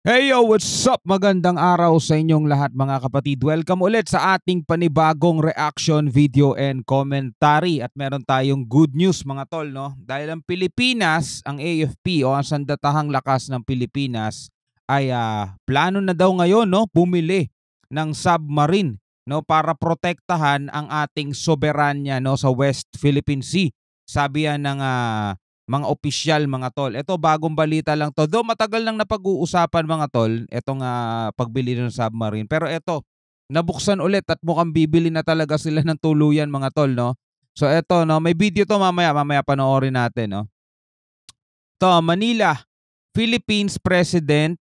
Hey yo, what's up? Magandang araw sa inyong lahat mga kapatid. Welcome ulit sa ating panibagong reaction video and commentary. At meron tayong good news mga tol, no? Dahil ang Pilipinas, ang AFP o ang Sandatahang Lakas ng Pilipinas ay plano na daw ngayon, no, bumili ng submarine, no, para protektahan ang ating soberanya, no, sa West Philippine Sea. Sabi yan ng mga opisyal mga tol. Ito bagong balita lang to. Though matagal nang napag-uusapan mga tol, etong pagbili ng submarine. Pero eto, nabuksan ulit at mukhang bibili na talaga sila ng tuluyan mga tol, no? So eto, no, may video to mamaya panoorin natin, no. To Manila, Philippines President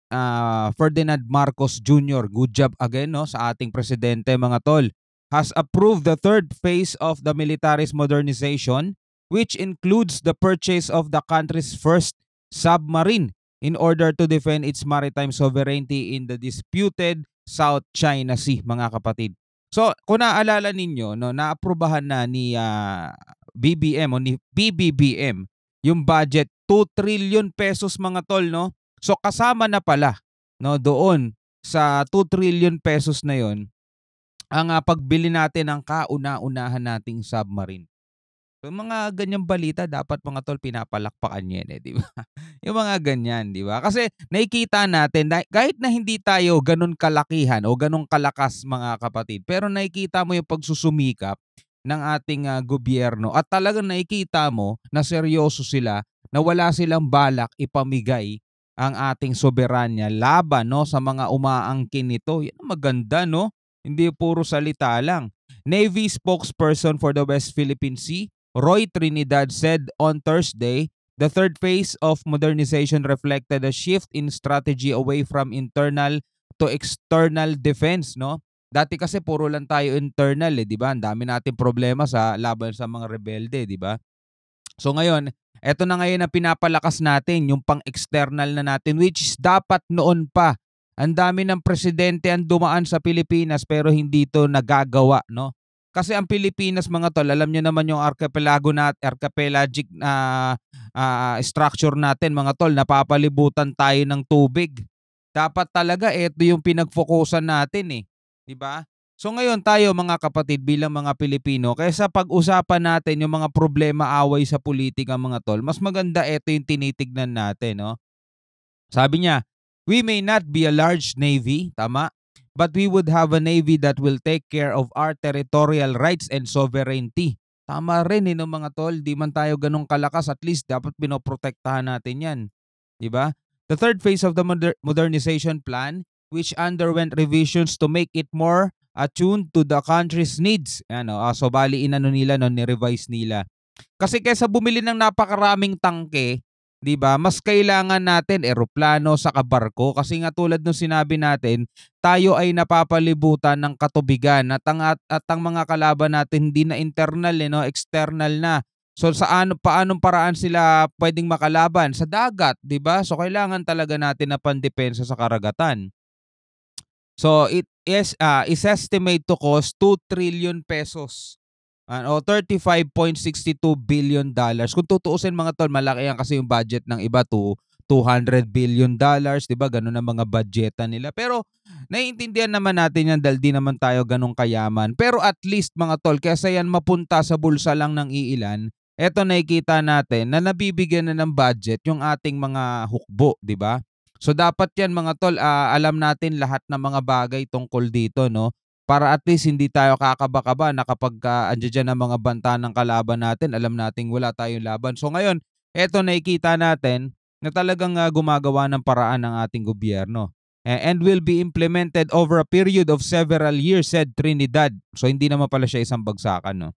Ferdinand Marcos Jr. Good job again, no, sa ating presidente mga tol. Has approved the third phase of the military's modernization, which includes the purchase of the country's first submarine in order to defend its maritime sovereignty in the disputed South China Sea, mga kapatid. So, kung naalala ninyo, no, naaprubahan na ni BBM o ni PBBM yung budget 2 trillion pesos mga tol, no? So kasama na pala, no, doon sa 2 trillion pesos na yon ang pagbili natin ng kauna-unahan nating submarine. So mga ganyang balita dapat mga tol pinapalakpakan yan eh, di ba? Yung mga ganyan, di ba? Kasi nakikita natin kahit na hindi tayo ganun kalakihan o ganun kalakas mga kapatid, pero nakikita mo yung pagsusumikap ng ating gobyerno at talagang nakikita mo na seryoso sila, na wala silang balak ipamigay ang ating soberanya laban, no, sa mga umaangkin nito. Yan ang maganda, no? Hindi puro salita lang. Navy spokesperson for the West Philippine Sea, Roy Trinidad, said on Thursday the third phase of modernization reflected a shift in strategy away from internal to external defense, no? Dati kasi puro lang tayo internal, eh, 'di ba? Ang dami nating problema sa laban sa mga rebelde, 'di ba? So ngayon, eto na ngayon ang pinapalakas natin, yung pang-external na natin, which is dapat noon pa. Ang dami ng presidente ang dumaan sa Pilipinas pero hindi to nagagawa, no? Kasi ang Pilipinas mga tol, alam niyo naman yung archipelagic structure natin mga tol, napapalibutan tayo ng tubig. Dapat talaga ito yung pinagfokusan natin eh, 'di ba? So ngayon tayo mga kapatid bilang mga Pilipino, kaysa pag-usapan natin yung mga problema away sa politika mga tol, mas maganda ito yung tinitignan natin, no? Sabi niya, "We may not be a large navy, tama, but we would have a navy that will take care of our territorial rights and sovereignty." Tama rin eh, no, mga tol, di man tayo ganong kalakas, at least dapat pinoprotektahan natin yan. Di ba? The third phase of the modernization plan, which underwent revisions to make it more attuned to the country's needs. Ano, so bali inano nila, no, ni-revise nila. Kasi kaysa bumili ng napakaraming tangke, 'di ba? Mas kailangan natin eroplano sa barko kasi nga tulad ng sinabi natin, tayo ay napapalibutan ng katubigan at ang mga kalaban natin hindi na internal eh, no, external na. So paanong paraan sila pwedeng makalaban sa dagat, 'di ba? So kailangan talaga natin na pandepensa sa karagatan. So it is estimate to cost 2 trillion pesos o $35.62 billion. Kung tutuusin mga tol, malaki yan kasi yung budget ng iba to $200 billion, 'di ba? Ganun ang mga budgetan nila. Pero naiintindihan naman natin yan dahil di naman tayo ganun kayaman. Pero at least mga tol, kaysa yan mapunta sa bulsa lang ng iilan, eto nakikita natin na nabibigyan na ng budget yung ating mga hukbo, 'di ba? So dapat yan mga tol, alam natin lahat ng mga bagay tungkol dito, no? Para at least hindi tayo kakaba-kaba na kapagka andiya-diyan ang mga banta ng kalaban natin, alam nating wala tayong laban. So ngayon, eto nakikita natin na talagang gumagawa ng paraan ng ating gobyerno. And will be implemented over a period of several years, said Trinidad. So hindi naman pala siya isang bagsakan, no?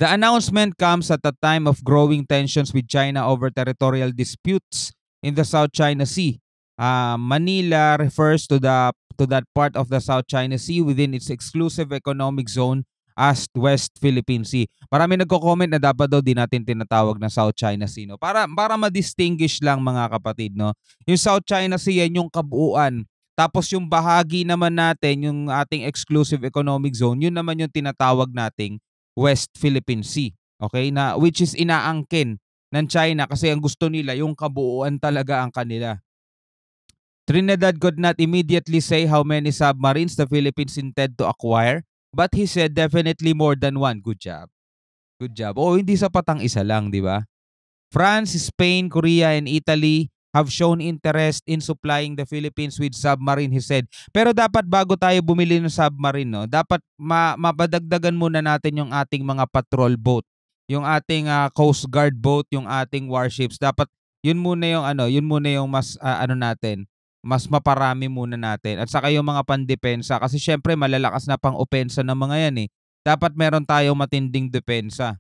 The announcement comes at a time of growing tensions with China over territorial disputes in the South China Sea. Manila refers to that part of the South China Sea within its exclusive economic zone as West Philippine Sea. Marami nagko-comment na dapat daw di natin tinatawag na South China Sea, no. Para ma-distinguish lang mga kapatid, no. Yung South China Sea yan yung kabuuan. Tapos yung bahagi naman natin, yung ating exclusive economic zone, yun naman yung tinatawag nating West Philippine Sea. Okay? Na which is inaangkin ng China kasi ang gusto nila yung kabuuan talaga ang kanila. Trinidad could not immediately say how many submarines the Philippines intend to acquire, but he said definitely more than one. Good job. Good job. Oh, hindi sapat ang isa lang, di ba? France, Spain, Korea, and Italy have shown interest in supplying the Philippines with submarine, he said. Pero dapat bago tayo bumili ng submarine, no, dapat mapadagdagan muna natin yung ating mga patrol boat, yung ating Coast Guard boat, yung ating warships. Dapat yun muna yung yun muna yung mas natin, mas maparami muna natin. At saka yung mga pandepensa kasi syempre malalakas na pang opensa ng mga yan eh. Dapat meron tayong matinding depensa.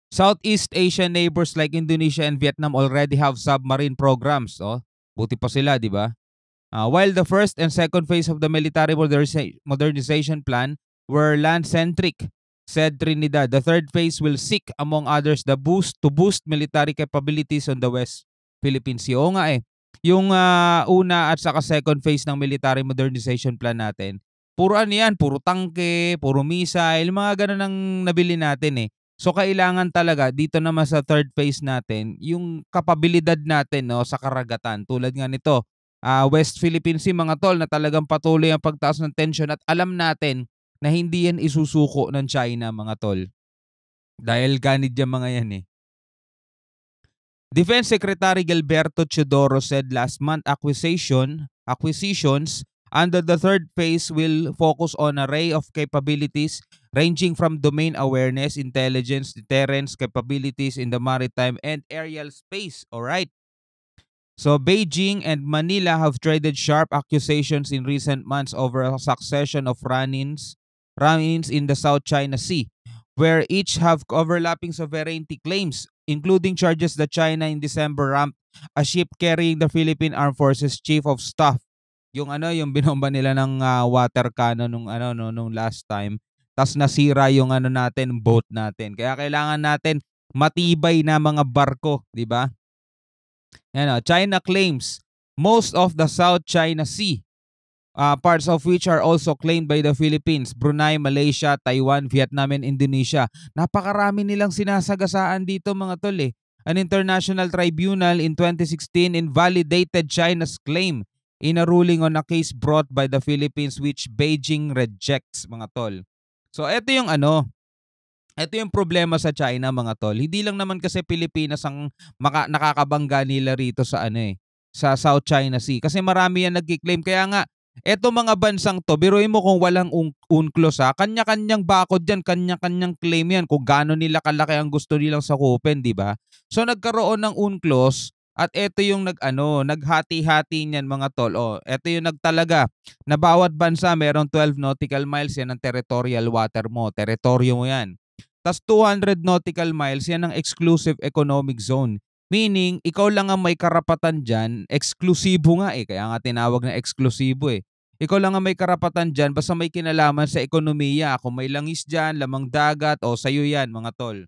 Southeast Asian neighbors like Indonesia and Vietnam already have submarine programs. Oh, buti pa sila, di ba? While the first and second phase of the military modernization plan were land-centric, said Trinidad, the third phase will seek, among others, to boost military capabilities on the West Philippine Sea. Oo nga eh. Yung una at saka second phase ng military modernization plan natin, puro yan, puro tangke, puro missile, mga ganun ang nabili natin eh. So kailangan talaga dito naman sa third phase natin, yung kapabilidad natin no sa karagatan. Tulad nga nito, West Philippine Sea mga tol, na talagang patuloy ang pagtaas ng tension at alam natin na hindi yan isusuko ng China mga tol. Dahil ganid yung mga yan eh. Defense Secretary Gilberto Teodoro said last month acquisitions under the third phase will focus on an array of capabilities ranging from domain awareness, intelligence, deterrence capabilities in the maritime and aerial space. All right. So Beijing and Manila have traded sharp accusations in recent months over a succession of run-ins in the South China Sea, where each have overlapping sovereignty claims, including charges that China in December ramped a ship carrying the Philippine Armed Forces Chief of Staff. Yung yung binomba nila ng water cannon nung last time. Tas nasira yung natin, boat natin. Kaya kailangan natin matibay na mga barko, di ba? China claims most of the South China Sea, parts of which are also claimed by the Philippines, Brunei, Malaysia, Taiwan, Vietnam, and Indonesia. Napakarami nilang sinasagasaan dito mga tol eh. An international tribunal in 2016 invalidated China's claim in a ruling on a case brought by the Philippines which Beijing rejects mga tol. So ito yung ito yung problema sa China mga tol. Hindi lang naman kasi Pilipinas ang nakakabangga nila rito sa sa South China Sea. Kasi marami yan nagki-claim. Kaya nga, eto mga bansang to, biruin mo kung walang UNCLOS ha, kanya-kanyang bakod yan, kanya-kanyang claim yan kung gaano nila kalaki ang gusto nilang sakupin, di ba? So nagkaroon ng UNCLOS at eto yung naghati-hati niyan mga tol. Oh, eto yung nagtalaga na bawat bansa meron 12 nautical miles yan ang territorial water mo, teritoryo mo yan. Tas 200 nautical miles yan ang exclusive economic zone. Meaning, ikaw lang ang may karapatan dyan, eksklusibo nga eh, kaya nga tinawag na eksklusibo eh. Ikaw lang ang may karapatan dyan basta may kinalaman sa ekonomiya. Kung may langis dyan, lamang dagat, o sa'yo yan mga tol.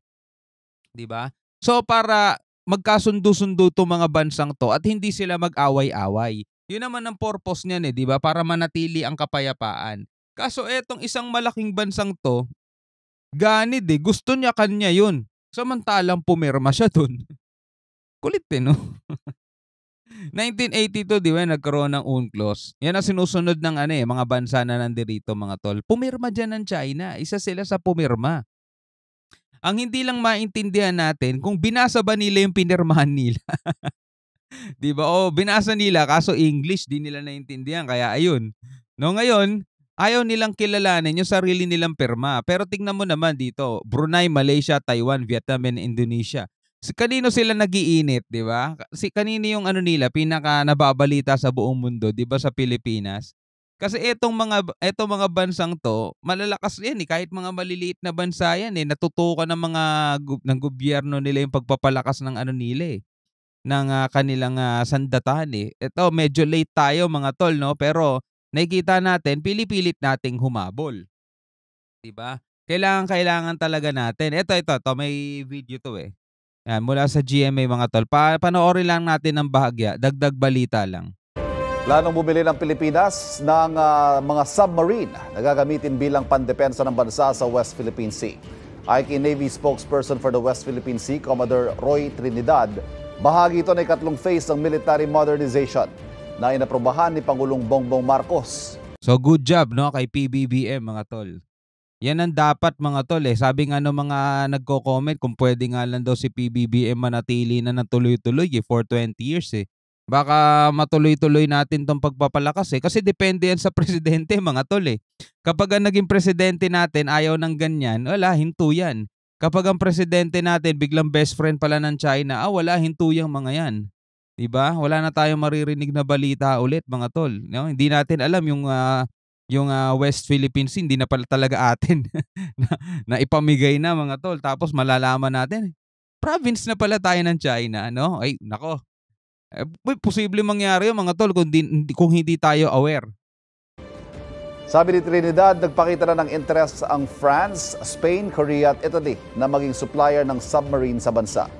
Diba? So para magkasundo-sundo to mga bansang to at hindi sila mag-away-away. Yun naman ang purpose niyan eh, diba? Para manatili ang kapayapaan. Kaso etong isang malaking bansang to, ganid eh, gusto niya kanya yun. Samantalang pumirma siya dun. Kulit eh, no? 1982, di ba, nagkaroon ng UNCLOS. Yan ang sinusunod ng mga bansa na nandirito, mga tol. Pumirma dyan ng China. Isa sila sa pumirma. Ang hindi lang maintindihan natin, kung binasa ba nila yung pinirmahan nila. Di ba? O, binasa nila, kaso English, di nila naintindihan. Kaya ayun. No, ngayon, ayaw nilang kilalanin yung sarili nilang pirma. Pero tingnan mo naman dito, Brunei, Malaysia, Taiwan, Vietnam, and Indonesia. Kanino sila nagiinit, di ba? Kanino yung nila, pinaka nababalita sa buong mundo, di ba, sa Pilipinas? Kasi etong mga bansang to, malalakas yan eh. Kahit mga maliliit na bansa yan eh, natutukan ng gobyerno nila yung pagpapalakas ng nila eh, ng kanilang sandatahan eh. Ito, medyo late tayo mga tol, no? Pero nakikita natin, pilipilit nating humabol. Diba? Kailangan talaga natin. Ito, may video to eh. Yan, mula sa GMA mga tol. Panoorin lang natin ng bahagya, dagdag balita lang. Planong bumili ng Pilipinas ng mga submarine na gagamitin bilang pandepensa ng bansa sa West Philippine Sea. Ayon kay Navy spokesperson for the West Philippine Sea, Commodore Roy Trinidad, bahagi ito ng ikatlong phase ng military modernization. na inaprubahan ni Pangulong Bongbong Marcos. So good job no kay PBBM mga tol. Yan ang dapat mga tol eh. Sabi nga ng mga nagko-comment kung pwede nga lang daw si PBBM manatili na ng tuloy-tuloy for 20 years eh. Baka matuloy-tuloy natin tong pagpapalakas eh. Kasi depende yan sa presidente mga tol eh. Kapag ang naging presidente natin ayaw ng ganyan, wala, hinto yan. Kapag ang presidente natin biglang best friend pala ng China, wala, hinto yung mga yan. Diba? Wala na tayong maririnig na balita ulit mga tol. No? Hindi natin alam yung West Philippine Sea, hindi na pala talaga atin na ipamigay na mga tol. Tapos malalaman natin, province na pala tayo ng China. No? Ay, nako. Posible mangyari yun mga tol kung hindi tayo aware. Sabi ni Trinidad, nagpakita na ng interest ang France, Spain, Korea at Italy na maging supplier ng submarine sa bansa.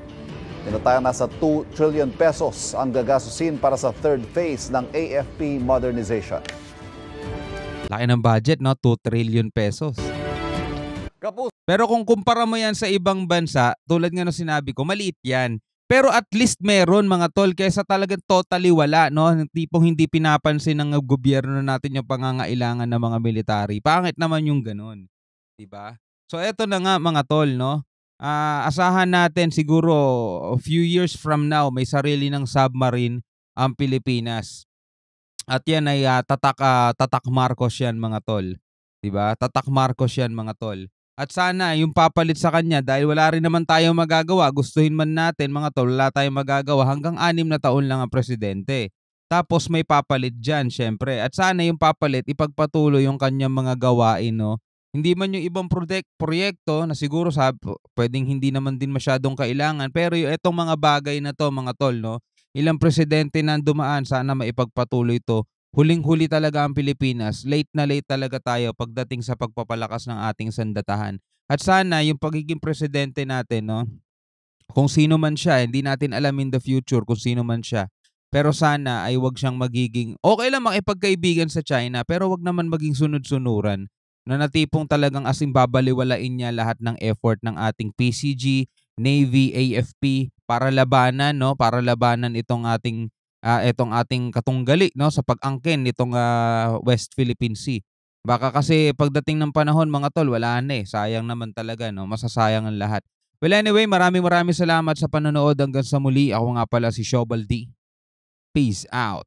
Tinatayang nasa 2 trillion pesos ang gagastusin para sa third phase ng AFP modernization. Laki ng budget, no? 2 trillion pesos. Pero kung kumpara mo yan sa ibang bansa, tulad nga ng sinabi ko, maliit yan. Pero at least meron mga tol, kaysa talagang totally wala, no? Tipong hindi pinapansin ng gobyerno natin yung pangangailangan ng mga military. Pangit naman yung ganun. Diba? So eto na nga mga tol, no? Asahan natin siguro a few years from now, may sarili ng submarine ang Pilipinas. At yan ay tatak Marcos yan mga tol. 'Di ba? Tatak Marcos yan mga tol. At sana yung papalit sa kanya dahil wala rin naman tayong magagawa, gustuhin man natin mga tol, wala tayong magagawa, hanggang 6 na taon lang ang presidente. Tapos may papalit diyan syempre. At sana yung papalit ipagpatuloy yung kanyang mga gawain, no. Hindi man yung ibang proyekto na siguro pwedeng hindi naman din masyadong kailangan, pero yung etong mga bagay na to mga tol, no. Ilang presidente na dumaan, sana maipagpatuloy to. Huling-huli talaga ang Pilipinas. Late na late talaga tayo pagdating sa pagpapalakas ng ating sandatahan. At sana yung pagiging presidente natin, no, kung sino man siya, hindi natin alam in the future kung sino man siya. Pero sana ay wag siyang magiging, okay lang makipagkaibigan sa China, pero wag naman maging sunod-sunuran. Na natipong talagang as in babaliwalain niya lahat ng effort ng ating PCG, Navy, AFP para labanan, no, para labanan itong ating katunggali, no, sa pag-angkin nitong West Philippine Sea. Baka kasi pagdating ng panahon mga tol, wala na eh. Sayang naman talaga, no, masasayang ang lahat. Well anyway, maraming salamat sa panonood hanggang sa muli. Ako nga pala si Shobal D. Peace out.